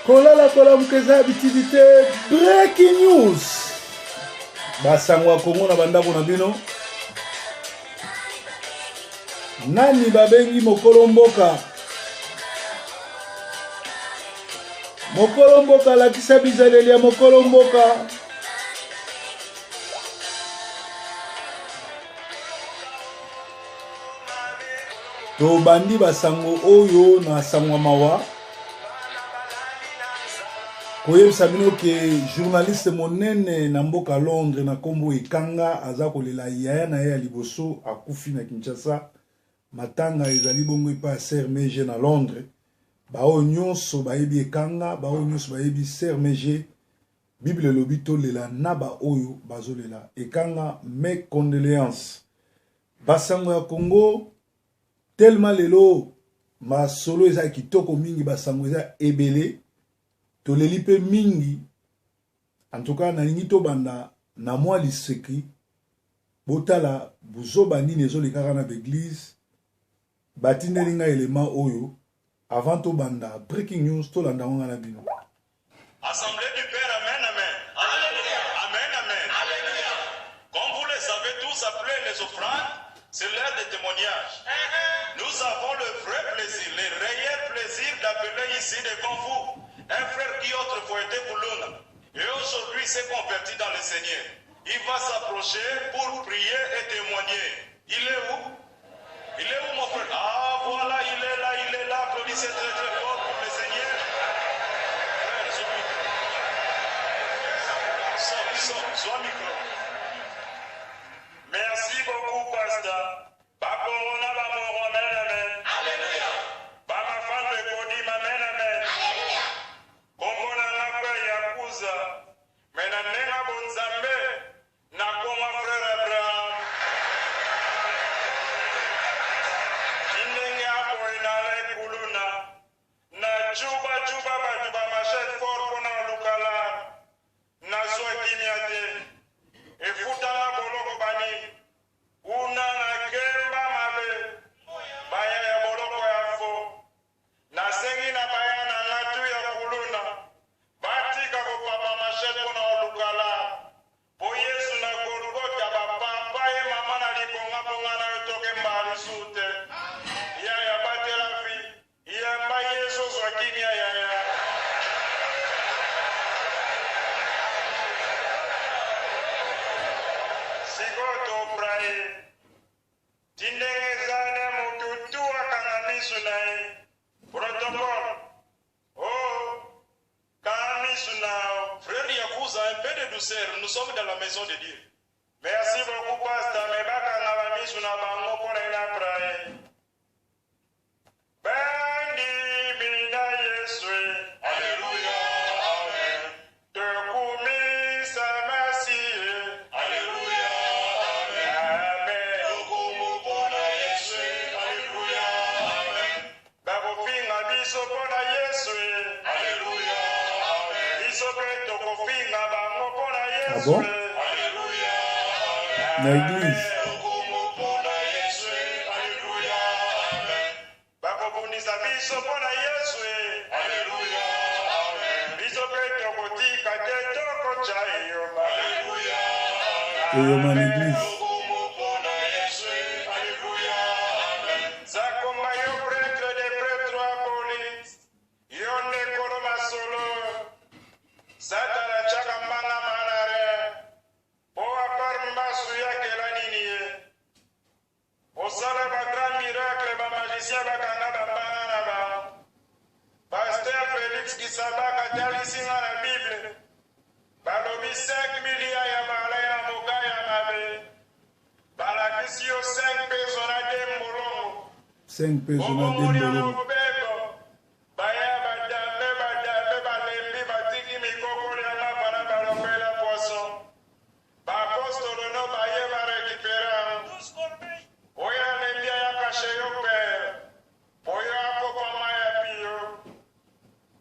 Kolala kola mkeza bitivité breaking news. Basangwa Kongo na bandako na bino. Nani babengi mokolo mboka? Mokolo mboka lakisa bizaleli ya mokolo mboka. To bandi basango oyo na sangwa mawa. Koyeb sabino ke journaliste monene na mboka Londres na kombo Ekanga aza kolela yaya na ya liboso akufi na Kinshasa. Matanga ezali bongo pa Sermeje na Londres. Bao nyonso bayebi Ekanga, bao nyonso bayebi Sermeje. Bible lobito lela naba oyo bazolela. Ekanga mes condoléances. Basango ya Congo tellement lelo ma solo eza kitoko mingi basango eza ebele. Toleli pe mingi. En tout cas, nalingi to banda na mwa liseki. Botala buzo bandi nezo le kaka na l'église. Batinde linga elema oyo. Avant to banda breaking news to landa wanga na bino. Assemblée du Père, amen, amen. Alléluia. Amen, amen. Alléluia. Comme vous le savez tous, après les offrandes, c'est l'heure des témoignages. Nous avons le vrai plaisir, le réel plaisir d'appeler ici devant vous un frère qui autrefois était Koulouna et aujourd'hui s'est converti dans le Seigneur. Il va s'approcher pour prier et témoigner. Il est où? Il est où mon frère? Ah voilà, il est là. Applaudissez très très fort pour le Seigneur. Frère, sois micro. Merci beaucoup, pasteur. Bakorona, bamoro, amen, amen. Alléluia. Bamafan de Kodi, amen, amen. Alléluia. Komona ngakwe yakuza. Mena nenga bonzambe. Na koma frère Abraham. Indenge hapo inale kuluna. Na juba batu ba machette fort kona lukala. Na soa kimiate. Efuta na boloko bani. Una na kemba mabe. Baya ya boloko ya fo. Na sengi na baya na ngatu ya kuluna. Batika ko papa machette kona lukala. Po Yesu na Golgotha bapapa ye mama na libonga bonga na toke mbali sute. Ya ya batela fi. Ya mba Yesu zwa kimia ya. Sigoto prai. Tindezane mututu akangamisu nai. Protocol. Oh. Kangamisu nao. Frère Yakuza, un peu de douceur. Nous sommes dans la maison de Dieu. Merci beaucoup, pasteur. Mais baka ngamisu na bango pona ina prai. Bendi bina Yesu. Alléluia. Amen. Te kumi samasi. Alléluia. Amen. Amen. Okumu pona Yesu. Alléluia. Amen. Bako pinga biso pona Yesu. Alléluia. Amen. Biso peto kofinga bango pona Yesu. Ah bon? Alléluia. Na église. Okumu pona Yesu. Alléluia. Amen. Bako bunisa biso pona Yesu. Alléluia. Amen. Biso peto kotika te toko chayo. Alléluia. Et yo man église. Okumu pona Yesu. Alléluia. Amen. Zakoma yo prêtre de prêtre aboli. Yo ne kolo masolo. Satana chaka mbanga manare. O apar mbasu yake la nini ye. O sala ba grand miracle ba magicien ba kanga ba mbanga ba. Pasteur Félix Kisabaka tali singa na Bible. Balobi 5 milliards ya mala ya moka ya mabe. Balakisi yo 5 pesos na dembolongo. 5 pesos na dembolo. Baya badambe balembi batiki mikokoli ya mabana balopela poisson. Bapostolo no baye ba récupérer. Oya lembia ya kashe yo père. Oya akopa maya piyo.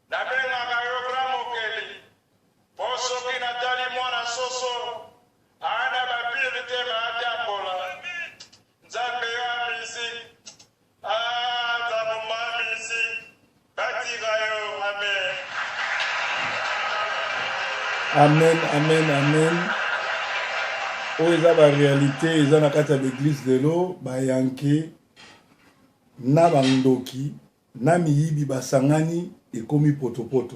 Nabenga kayo gramokeli. Poso kinatali mwana soso. Amen, amen, amen. Oyo eza ba réalité eza na kati ya l'église de l'eau ba yanke na bandoki na miyibi basangani ekomi potopoto.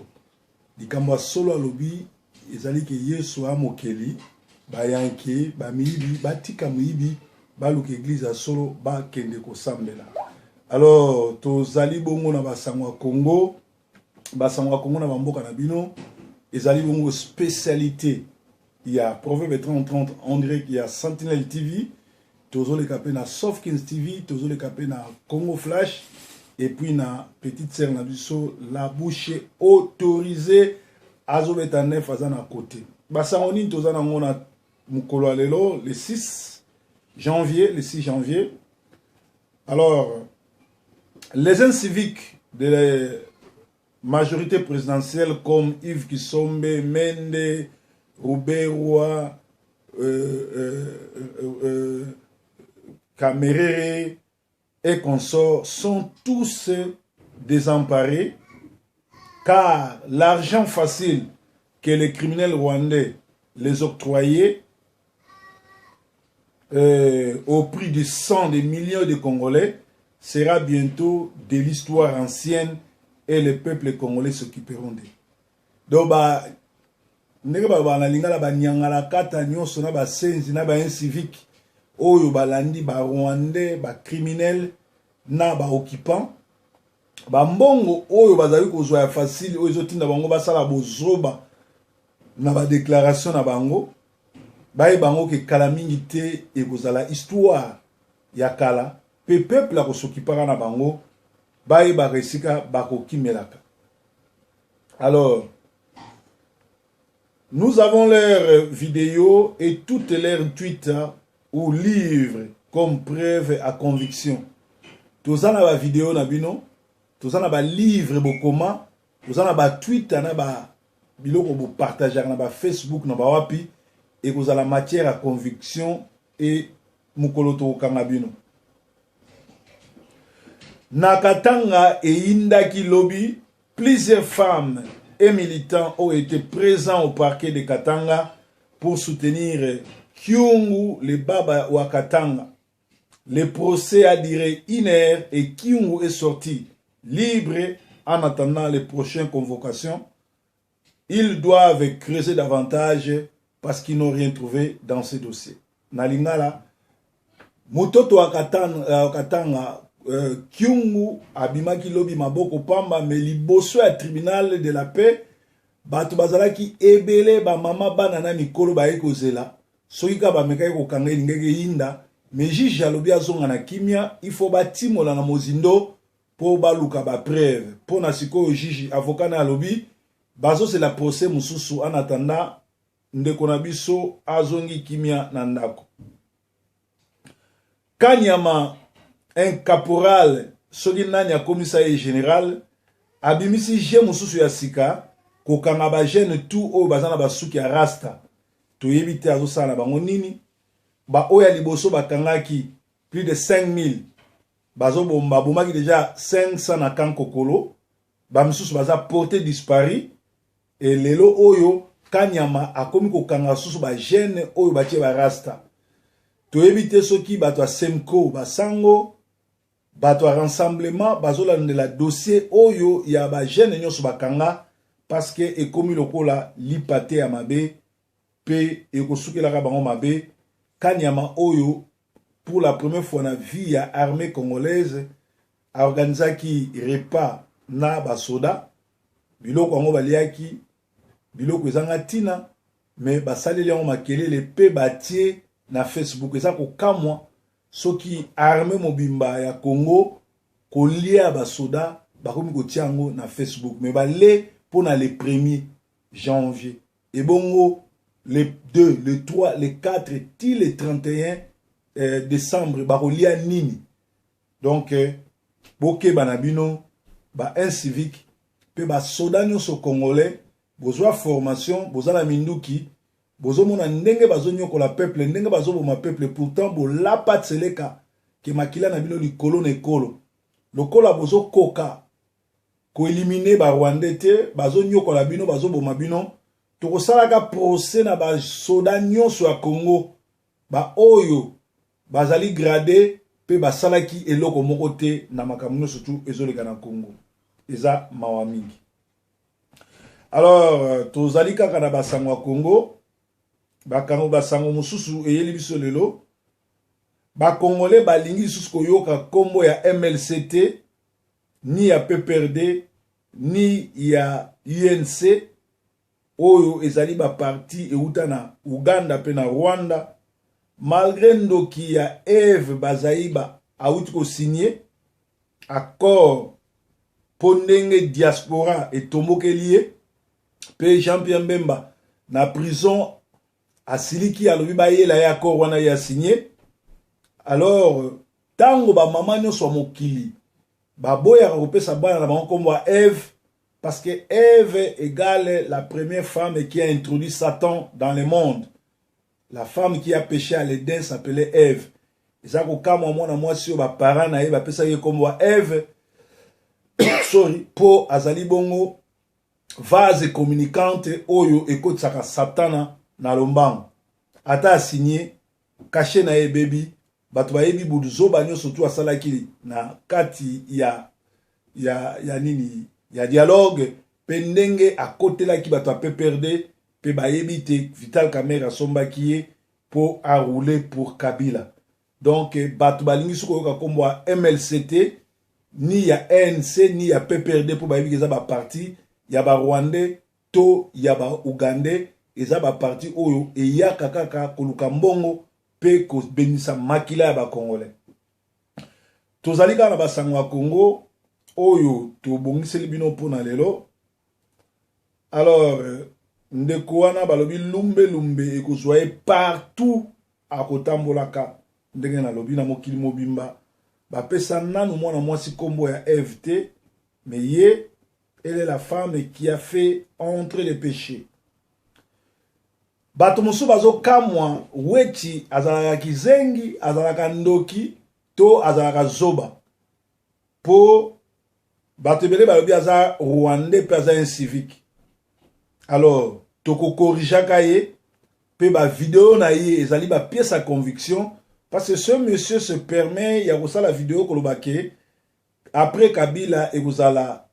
Likambo solo alobi ezali ke Yesu amokeli ba yanke ba miyibi batika miyibi baluka église ya solo ba kende ko sambela. Alors tozali bongo na basangwa Congo na bamboka na bino ezali bongo spécialité. Il y a Proverbe 30-30, on dirait qu'il y a Sentinelle TV, Tozo le capé na Sofkins TV, Tozo le capé na Congo Flash, et puis na petite sœur na biso, la bouche autorisée, Azo Betanef azan à côté. Basanoni Toza na ngona mukolo alelo, le 6 janvier. Alors, les inciviques de la majorité présidentielle comme Yves Kisombe, Mende, Rouberoua, Kaméré et consorts sont tous désemparés car l'argent facile que les criminels rwandais les octroyaient au prix du sang des millions de Congolais sera bientôt de l'histoire ancienne et les peuples congolais s'occuperont d'eux. Donc, ndenge ba lingala ba nyangala kata nyonso na ba senzi na ba incivique oyo balandi ba rwandais ba criminel na ba occupant ba mbongo oyo bazali kozwa ya facile oyo zotinda bango basala bozoba na ba déclaration na bango baye bango ke kala mingi te ekozala histoire ya kala pe peuple la kosokipaka na bango baye ba resika bakokimelaka. Alors nous avons leurs vidéos et toutes leurs tweets ou livres comme preuve à conviction. Tous en a vidéo na bino, tous en a livre bokoma, tous en a tweet na ba biloko bo partager na ba Facebook na ba wapi et vous avez la matière à conviction et mukoloto kanga bino. Nakatanga et Indaki Lobby, plusieurs femmes et militants ont été présents au parquet de Katanga pour soutenir Kyungu, le Baba Wakatanga. Le procès a duré 1 heure et Kyungu est sorti libre en attendant les prochaines convocations. Ils doivent creuser davantage parce qu'ils n'ont rien trouvé dans ce dossier. Nalingala, Mutoto Wakatanga, Kyungu abimaki lobi maboko pamba me liboso ya tribunal de la paix bato bazalaki ebele ba mama bana na mikolo ba ekozela soki ka ba mekai ko kanga ngeke yinda me juge alobi azonga na kimia il faut batimola na mozindo po baluka ba preuve po na siko juge avocat na alobi bazo c'est la procès mususu en attendant ndeko na biso azongi kimia na ndako. Kanyama un caporal Soginani a commissariat général abimisi je mususu ya sika kokanga ba jeune tout o bazana basuki ya rasta to yebite azo sala bango nini ba oya liboso bakangaki plus de 5000 bazo bomba bomaki déjà 500 na kankokolo ba mususu baza porté disparu et lelo oyo Kanyama akomi kokanga susu ba jeune oyo batie ba rasta to yebite soki bato Semko basango bato a rassemblement bazola de la dossier oyo ya ba jeune nyonso bakanga parce que ekomi lokola lipate ya mabe pe ekosukela ka bango mabe. Kanyama oyo pour la première fois na vie ya armée congolaise a organisé ki repas na basoda biloko yango baliaki biloko ezanga tina mais basaleli yango makelele pe batie na Facebook eza kokamwa soki armée mobimba ya Congo kolia basoda bakomi kotia yango na Facebook mais bale pona le 1er janvier et bongo le 2 le 3 le 4 ti le 31 décembre bakolia nini donc boke banabino ba incivique pe basoda nyonso congolais bozwa formation bozala minduki bozo mona ndenge bazo nyokola peuple ndenge bazo boma peuple pourtant bo la patseleka ke makila na bino likolo na ekolo lokola bozo koka ko éliminer ba Rwandais te bazo nyokola bino bazo boma bino tokosalaka procès na ba soda nyonso ya Congo ba oyo bazali gradé pe basalaki eloko moko te na makambo surtout ezoleka na Congo eza mawa mingi. Alors tozali kaka na basango ya Congo bakango basango mususu eyeli biso lelo ba Congolais balingi lisusu koyoka kombo ya MLCT ni ya PPRD ni ya UNC oyo ezali ba parti euta na Uganda pe na Rwanda malgré ndoki ya Eve Bazaiba auti ko signé accord pondenge diaspora etombokelie pe Jean-Pierre Mbemba na prison asiliki alobi bayela ya accord wana ya signé. Alors tango ba mama nyonso mokili baboya kopesa bana na bango kombo Eve parce que Ève égale la première femme qui a introduit Satan dans le monde. La femme qui a péché à l'Éden s'appelait Ève. Et ça, quand moi, si on parent na Ève, appelle ça comme Ève. Sorry, pour Azali Bongo, vase communicante, oyo, écoute, ça, Satan na lombango. Ata signé, caché na baby, batwa ebi buduzo banyo surtout asala kili na kati ya nini. Il y a dialogue, pendenge à côté là qui va taper perdre, pe baebite Vital Kamerhe somba qui est pour rouler pour Kabila. Donc batu balingi suko yoka kombo MLCT ni ya ANC ni ya PPRD pour baebi eza ba parti ya ba Rwandais to ya ba Ugandais eza ba parti oyo e ya kaka koluka mbongo pe ko benisa makila ya ba Congolais. Tozali kana basango ya Congo oyo to bongiseli bino pona lelo. Alors ndeko wana balobi lumbe ekozwaye partout akotambolaka ndenge na lobi na mokili mobimba bapesa nanu mwana mwasi kombo ya FT mais ye elle est la femme qui a fait entrer les péchés. Bato mosu bazo kamwa weti azalaka kizengi azalaka ndoki to azalaka zoba po bato ebele balobi aza Rwandais pe aza incivique. Alors toko corrigeaka ye pe ba vidéo na ye ezali ba pièce à conviction parce que ce monsieur se permet ya kosa la vidéo kolobake après Kabila ekozala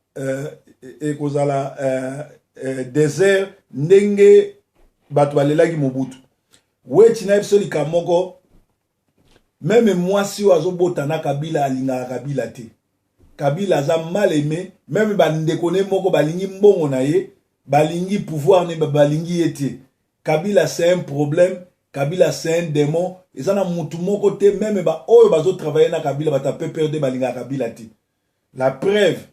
désert ndenge bato balelaki Mobutu weti na biso likamoko même mwasi oyo azobotana Kabila alingaka Kabila te. Kabila aza mal aimé, même bandeko ne moko balingi mbongo na ye, balingi pouvoir ne balingi ete. Kabila c'est un problème, Kabila c'est un démon, et ça na mutu moko te même ba oyo bazo travailler na Kabila bata pe perdre balinga Kabila te. La preuve,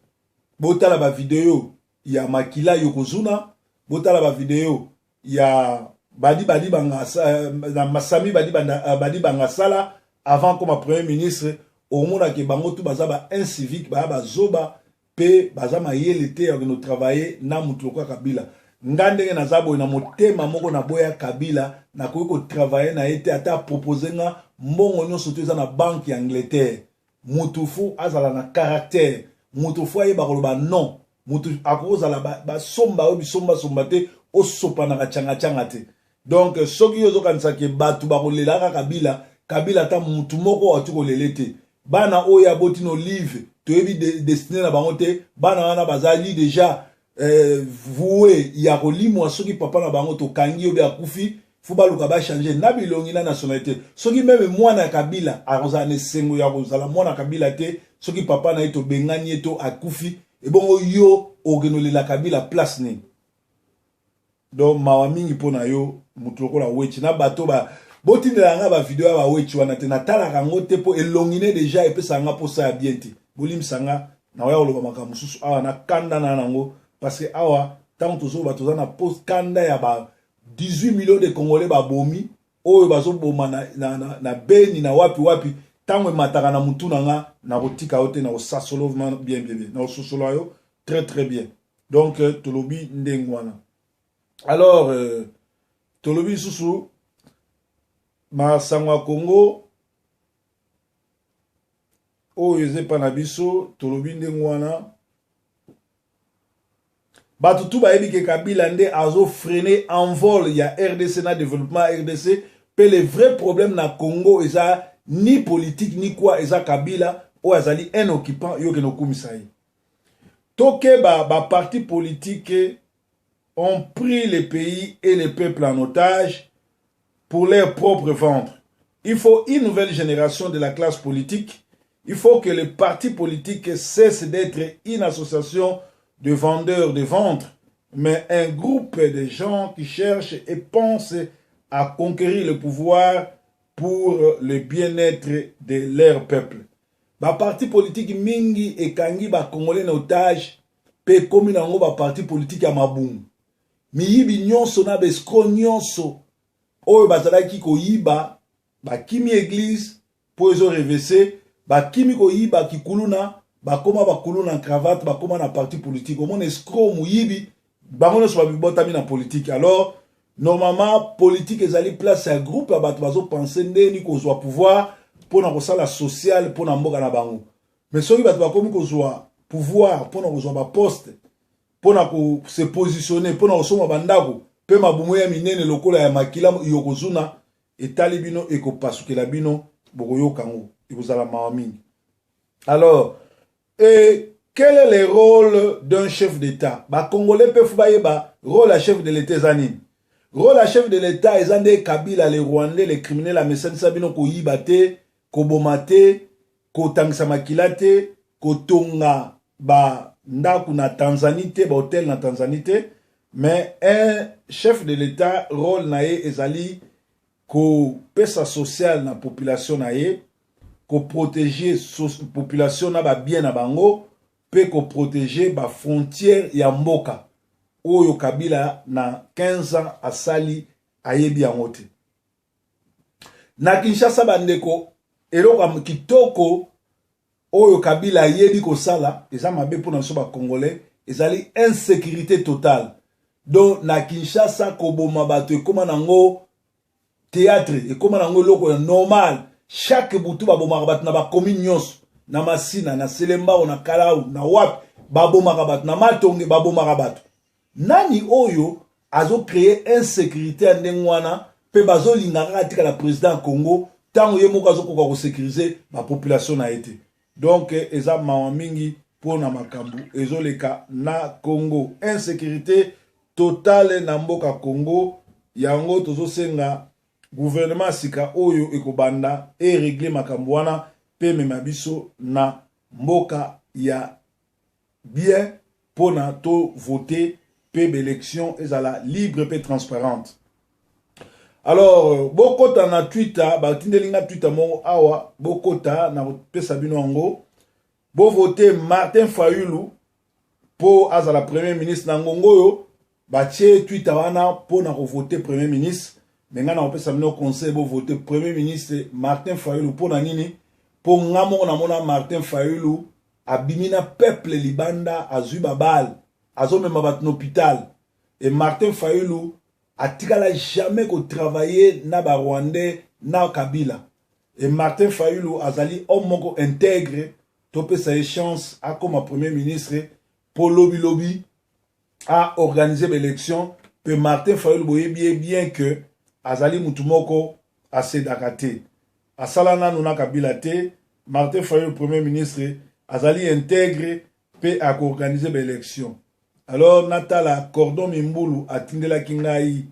botala ba vidéo ya Makila Yokozuna, botala ba vidéo ya badi bangasa na Masami badi bangasala avant comme premier ministre. Au monde qui bango tout bazaba incivique ba zoba pe bazama yele te ya no travailler na mutu kwa Kabila ngandenge na zabo na motema moko na boya Kabila na ko travailler na ete ata proposer nga mbongo nyonso to eza na banque ya Angleterre mutu fu azala na caractère mutu fu ayeba koloba non mutu akozala ba somba o bisomba te o sopa na changa te. Donc soki yozo kanisa ke batu ba kolela Kabila ta mutu moko atuko lelete bana oya botino olive to ebi destiné na bango te bana wana bazali déjà voué ya kolimwa soki papa na bango to kangi obi akufi fu baluka ba changer na bilongi na nationalité soki même mwana ya Kabila akozala ne sengo ya kozala mwana Kabila te soki papa na eto bengani eto akufi e bongo yo ogenolela Kabila place ni donc mawa mingi pona yo mutoko la wechi na bato ba botindela nga ba video ya ba wechi wana te natala kango te po elongine déjà epesa nga po sa bien te bolim sanga na waya oloba makambo susu awa na kanda na nango parce que awa tant tozo ba toza na post kanda ya ba 18 millions de Congolais ba bomi oyo bazo boma na Beni na wapi tango mataka na mutu nga na kotika ote na osasolo bien na ososolo yo très bien. Donc tolobi ndengwana. Alors tolobi susu Masangwa Congo oyo eze pa na biso tolobi ndengwana Batutu bayebi ke Kabila nde azo freiner envol ya RDC na développement RDC. Pe le vrai problème na Congo eza ni politique ni quoi eza Kabila ou azali un occupant yo ke no kumisayi. Toke ba parti politique ont pris le pays et le peuple en otage pour leur propre ventre. Il faut une nouvelle génération de la classe politique. Il faut que les partis politiques cessent d'être une association de vendeurs de ventre, mais un groupe de gens qui cherchent et pensent à conquérir le pouvoir pour le bien-être de leur peuple. Ba parti politique mingi et kangi ba congolais en otage pe komi nango ba parti politique ya mabungu. Miyibi nyonso na besko nyonso oyo bazalaki koyiba bakimi église po ezo revese bakimi koyiba kikuluna bakoma bakuluna en cravate bakoma na parti politique omona escroc muyibi bango nyonso babibotami na politique. Alors normalement politique ezali place ya groupe ya bato bazo penser ndeni kozwa pouvoir pona kosala social pona mboka na bango. Mais soki bato bakomi kozwa pouvoir pona kozwa ba poste pona ko se positionner pona kosoma bandako pe mabumu ya minene lokola ya makila yokozuna etali bino ekopasukela bino bokoyoka ngo ekozala mawa mingi. Alors quel est le rôle d'un chef d'État? Ba Congolais peuvent bayeba rôle à chef de l'État zanini. Rôle à chef de l'État ezande Kabila les Rwandais les criminels la mesene sabino ko yibate ko bomate ko tangisa makilate ko tonga ba ndaku na Tanzanie te ba hôtel na Tanzanie te. Mais un chef de l'État rôle nae ezali ko pesa social na population nae ko protéger population na ba bien na bango pe ko protéger ba frontière ya mboka oyo Kabila na 15 ans asali ayebi yango te. Na Kinshasa bandeko eloko kitoko oyo Kabila ayebi kosala eza mabe pona so ba Congolais ezali insécurité totale. Donc na Kinshasa koboma bato ekoma nango théâtre ekoma nango eloko normal. Chaque butu babomaka bato na ba commune nyonso na Masina na Selemba na Kalau na Wap babomaka bato na Matonge babomaka bato. Nani oyo azo créer insécurité ndengwana pe bazo lingaka tika la président Congo tango ye moko azo koka ko sécuriser ba population na été. Donc eza mawa mingi pona makambu ezoleka na Congo. Insécurité totale na mboka Congo yango tozo senga gouvernement sika oyo ekobanda e régler makambu wana pe mema biso na mboka ya bien pona to voter pe élection ezala libre pe transparente. Alors bokota na Twitter batindelinga Twitter mo awa bokota na pesa bino ngo bo voter Martin Fayulu po azala premier ministre na ngongoyo batie Twitter wana po na voter premier ministre. Menga na pesa bino conseil bo voter premier ministre Martin Fayulu po na nini po ngamo na mona Martin Fayulu abimina peuple libanda azui babal azo même bat l'hôpital et Martin Fayulu atikala jamais ko travailler na ba Rwandais na Kabila et Martin Fayulu azali homme moko intègre topé sa chance à comme premier ministre pour lobby à organiser l'élection pe Martin Fayulu boye bien que azali mutumoko assez dakate asalana nuna Kabila te Martin Fayulu premier ministre azali intègre pe à organiser l'élection. Alors natala cordon mimbulu atindela kingai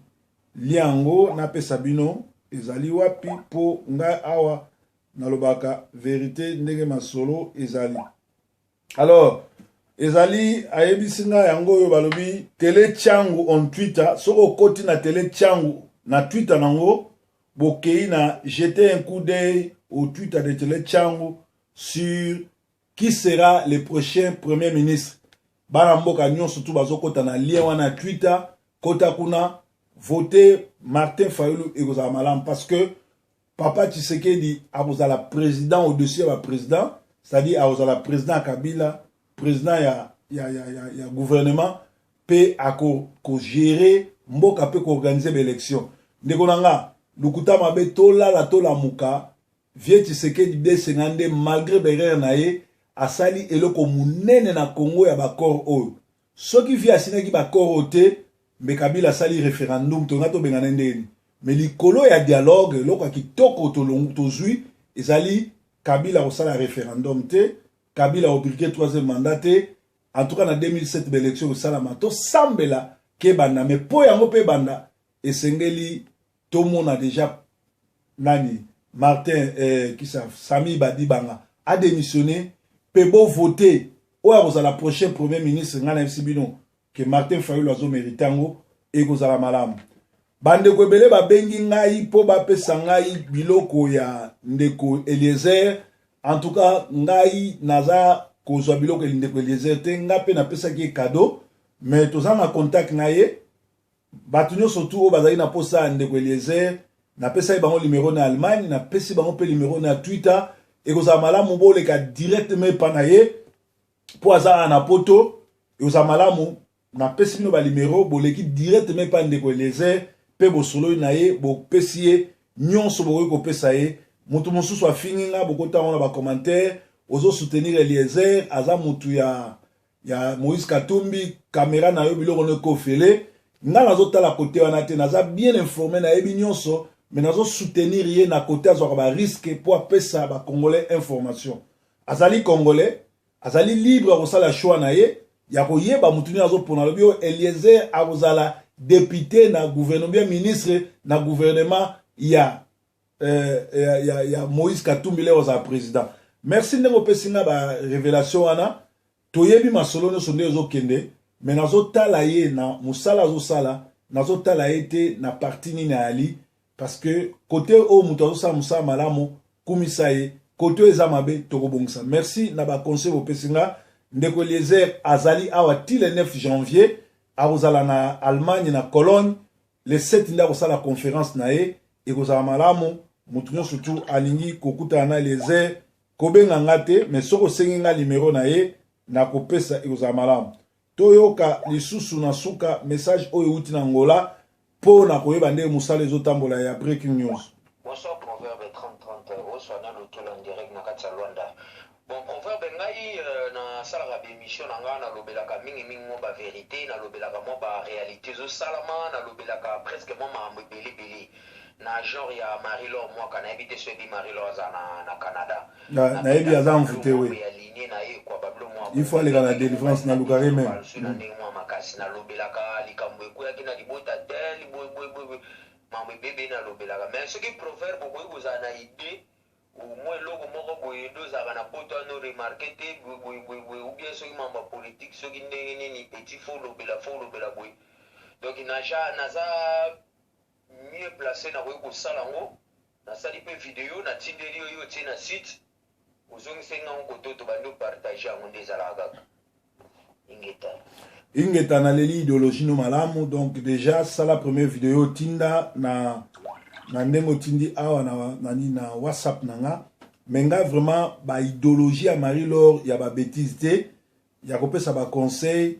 liango na pesa bino ezali wapi po nga awa nalobaka vérité ndenge masolo ezali. Alors ezali ayebisinga yango yo balobi télé changu on Twitter soko koti na télé changu na Twitter nango bokei na jeter un coup d'œil au Twitter de télé changu sur qui sera le prochain premier ministre. Bana mboka nyonso tu bazokota na lien wana Twitter kota kuna voter Martin Fayulu ekozala malam parce que Papa Tshisekedi abozala président au-dessus ya président, c'est-à-dire abozala président Kabila, président ya gouvernement pe ako ko gérer mboka pe ko organiser l'élection. Ndeko nanga lukuta mabe tola la tola muka vie Tshisekedi desengande malgré berere na ye asali eloko munene na Congo ya bakor oyo soki vi asinaki bakoro te me Kabila asali référendum tonga tobengana ndeni me likolo ya dialogue eloko ya kitoko tozwi ezali Kabila kosala référendum te, Kabila obliqué 3e mandat te, en tout cas na 2007 l'élection kosalama tosambela ke banda me po yango pe banda esengeli tomona déjà nani Martin qui ça Sami Badibanga a démissionné pe bo voter ou à la prochaine premier ministre ngana Sibino que Martin Fayulu azo méritango et kozala malamu bande ko ebele ba bengi ngai po ba pesa ngai biloko ya ndeko Eliezer en tout cas ngai naza kozwa biloko ndeko Eliezer te ngape na pesa ki cadeau mais tozanga contact naye batu nyonso tu o bazali na posa ndeko Eliezer na pesa bango numéro na Allemagne na pesa bango pe numéro na Twitter et kozala malamu boleka directement pa na ye po azala na poto et kozala malamu na pesa bino ba numéro boleki directement pa ndeko Eliezer pe bosolo na ye bo pesie nyonso bokoki kopesa ye mutu mosusu afingi nga bokotanga na ba commentaire ozo soutenir Eliezer aza mutu ya Moïse Katumbi caméra na yo biloko ne kofele nga nazotala kote wana te naza bien informé na yebi nyonso mais nazo soutenir ye na kote azwaka ba risque po apesa ba congolais information azali congolais azali libre akosala choix na ye ya koyeba mutu ni azopona lobi oyo Eliezer akozala député na gouvernement ministre na gouvernement ya Moïse Katumbi le oza président. Merci ndenge opesinga ba révélation wana toyebi masolo nyonso nde ezokende mais nazotala ye na musala azosala nazotala ye te na parti nini ali parce que côté o mutu azosala musala malamu kumisa ye côté eza mabe tokobongisa. Merci na ba conseil opesinga ndeko Eliezer azali awa ti le 9 janvier akozala na Allemagne na Cologne le 7 nda kosala conférence na ye ekozala malamu mutu nyonso tu alingi kokutana na Eliezer kobenga nga te mais soko osengi nga numéro na ye na kopesa ekozala malamu toyoka lisusu na suka message oyo euti na Angola mpo na koyeba ndenge mosala ezotambola ya breaking news. Bonsoir Proverbe 30-30 oswana lotolo en direct na kati ya Luanda. Bon Proverbe ngai na salaka bémission na ngai nalobelaka mingi mo ba vérité nalobelaka mo ba réalité ezosalama nalobelaka presque mo makambo ebele na genre ya Marie-Laure mwaka nayebi te soki Marie-Laure aza na Canada nayebi aza mvute we il faut aleka na délivrance na lukare même na ndenge mwa makasi nalobelaka likambo ekweyaki na libota te mambo ebebe nalobelaka mais soki proverbe okoki kozala na idée omoi eloko moko boye nde ozalaka na poto ano remarke te boye ubien soki mambo ya politique soki ndenge nini petit fo olobela boye donc naza mieux placé na koyi kosala yango nasali mpe video natindeli oyo tie na site ozongisenga ngo kototo bandi opartage yango nde ezalaka kaka ingeta na leli idéologie no malamu donc déjà sala première vidéo tinda na ndenge otindi awa na WhatsApp nanga mais nga vraiment ba idéologie ya Marie-Laure ya ba bêtise te ya kopesa ba conseil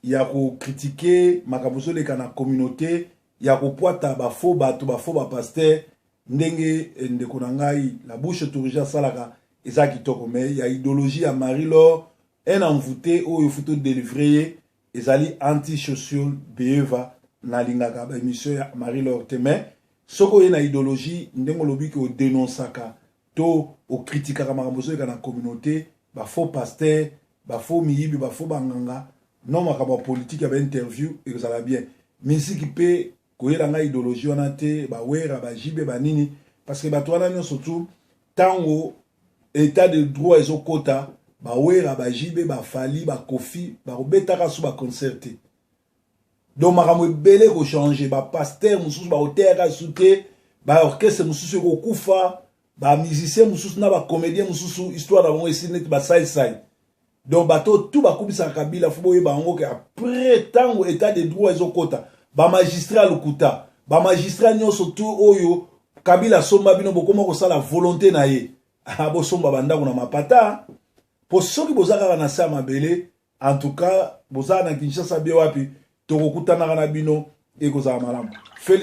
ya ko critiquer makambo zoleka na communauté ya kopwata ba faux bato ba faux ba pasteur ndenge ndeko na ngai la bouche tourija salaka eza kitoko mais ya idéologie ya Marie-Laure en envoûté oyo futo délivrer ezali anti-social beeva na lingaka ba émission ya Marie-Laure te mais soko ye na idéologie ndenge lobi ke o dénonçaka to o critiquaka makambo zoleka na communauté ba faux pasteur ba faux miyibi ba faux banganga non makambo politique ya ba interview ezala bien misiki pe koyela nga idéologie wana te bawera bajibe banini parce que bato wana nyonso tu tango état de droit ezokota bawera bajibe bafali bakofi bakobetaka so baconcert te donc makambo ebele kochange bapaster mosusu baoteyaka su te baorchestre mosusu ekokufa bamusicien mosusu na bacomédien mosusu histoire na bango esili neti basaisai donc bato tu bakumisaka Kabila fo boyeba yango ke après tango état de droit ezokota ba magistrat lokuta ba magistrat nyonso tu oyo Kabila somba bino bokoma kosala volonté na ye bo somba bandako na mapata po soki bozaka na sa mabele en tout cas bozaka na Kinshasa bia wapi tokokutana na bino ekozala malamu.